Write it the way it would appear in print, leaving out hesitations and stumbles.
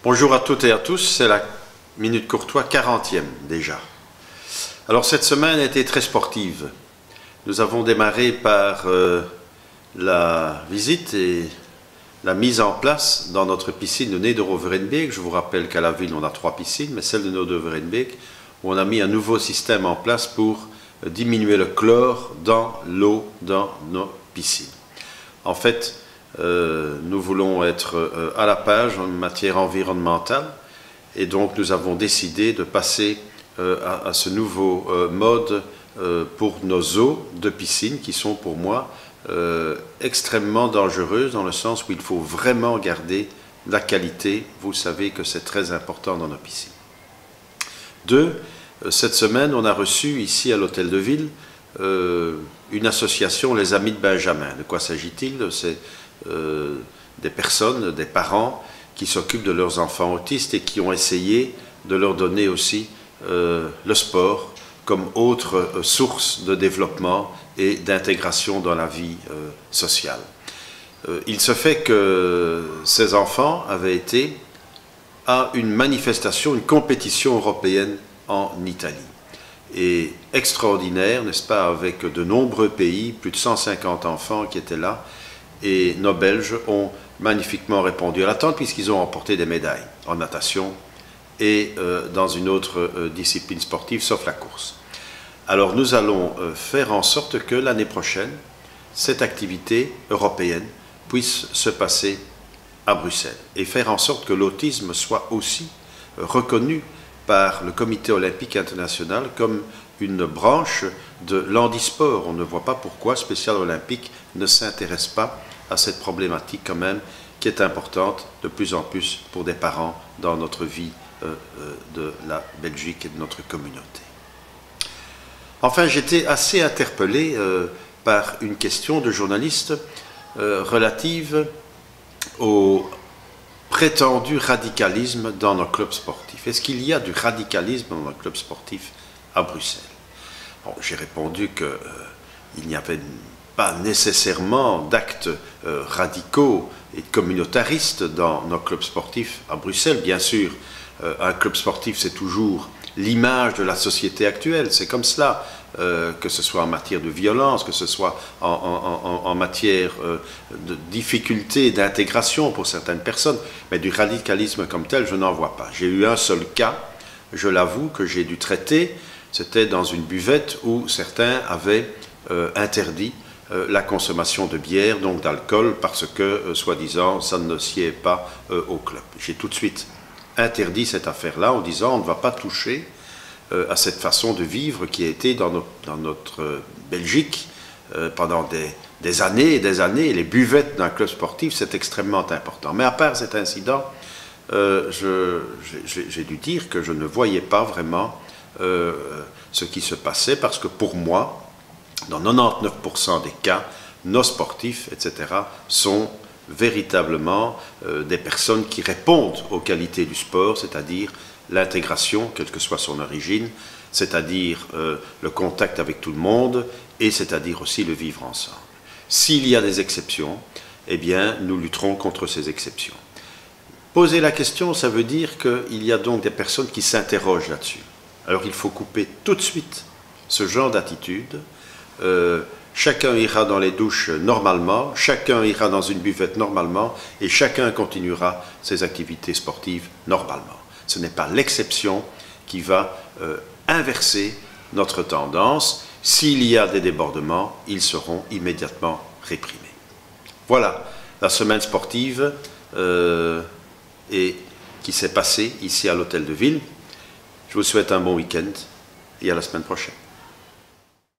Bonjour à toutes et à tous, c'est la Minute Courtois 40e déjà. Alors cette semaine a été très sportive. Nous avons démarré par la visite et la mise en place dans notre piscine de Nederoverenbeek. Je vous rappelle qu'à la ville on a 3 piscines, mais celle de Nederoverenbeek, où on a mis un nouveau système en place pour diminuer le chlore dans l'eau dans nos piscines. En fait, nous voulons être à la page en matière environnementale et donc nous avons décidé de passer à ce nouveau mode pour nos eaux de piscine qui sont pour moi extrêmement dangereuses dans le sens où il faut vraiment garder la qualité. Vous savez que c'est très important dans nos piscines. 2. Cette semaine, on a reçu ici à l'Hôtel de Ville une association, les Amis de Benjamin. De quoi s'agit-il? C'est des personnes, des parents qui s'occupent de leurs enfants autistes et qui ont essayé de leur donner aussi le sport comme autre source de développement et d'intégration dans la vie sociale. Il se fait que ces enfants avaient été à une manifestation, une compétition européenne en Italie. Et extraordinaire, n'est-ce pas, avec de nombreux pays, plus de 150 enfants qui étaient là, et nos Belges ont magnifiquement répondu à l'attente puisqu'ils ont remporté des médailles en natation et dans une autre discipline sportive, sauf la course. Alors nous allons faire en sorte que l'année prochaine, cette activité européenne puisse se passer à Bruxelles et faire en sorte que l'autisme soit aussi reconnu par le Comité olympique international comme une branche de l'handisport. On ne voit pas pourquoi Spécial Olympique ne s'intéresse pas à cette problématique quand même qui est importante de plus en plus pour des parents dans notre vie de la Belgique et de notre communauté. Enfin, j'étais assez interpellé par une question de journaliste relative au prétendu radicalisme dans nos clubs sportifs. Est-ce qu'il y a du radicalisme dans nos clubs sportifs à Bruxelles? Bon, j'ai répondu qu'il n'y avait pas nécessairement d'actes radicaux et communautaristes dans nos clubs sportifs à Bruxelles. Bien sûr, un club sportif, c'est toujours l'image de la société actuelle. C'est comme cela, que ce soit en matière de violence, que ce soit en matière de difficulté d'intégration pour certaines personnes. Mais du radicalisme comme tel, je n'en vois pas. J'ai eu un seul cas, je l'avoue, que j'ai dû traiter. C'était dans une buvette où certains avaient interdit la consommation de bière, donc d'alcool, parce que, soi-disant, ça ne sied pas au club. J'ai tout de suite interdit cette affaire-là en disant on ne va pas toucher à cette façon de vivre qui a été dans notre Belgique pendant des années et des années. Les buvettes d'un club sportif, c'est extrêmement important. Mais à part cet incident, j'ai dû dire que je ne voyais pas vraiment ce qui se passait parce que pour moi, dans 99% des cas, nos sportifs, etc., sont véritablement des personnes qui répondent aux qualités du sport, c'est-à-dire l'intégration, quelle que soit son origine, c'est-à-dire le contact avec tout le monde, et c'est-à-dire aussi le vivre ensemble. S'il y a des exceptions, eh bien, nous lutterons contre ces exceptions. Poser la question, ça veut dire qu'il y a donc des personnes qui s'interrogent là-dessus. Alors il faut couper tout de suite ce genre d'attitude. Chacun ira dans les douches normalement, chacun ira dans une buvette normalement et chacun continuera ses activités sportives normalement. Ce n'est pas l'exception qui va inverser notre tendance. S'il y a des débordements, ils seront immédiatement réprimés. Voilà la semaine sportive qui s'est passée ici à l'Hôtel de Ville. Je vous souhaite un bon week-end et à la semaine prochaine.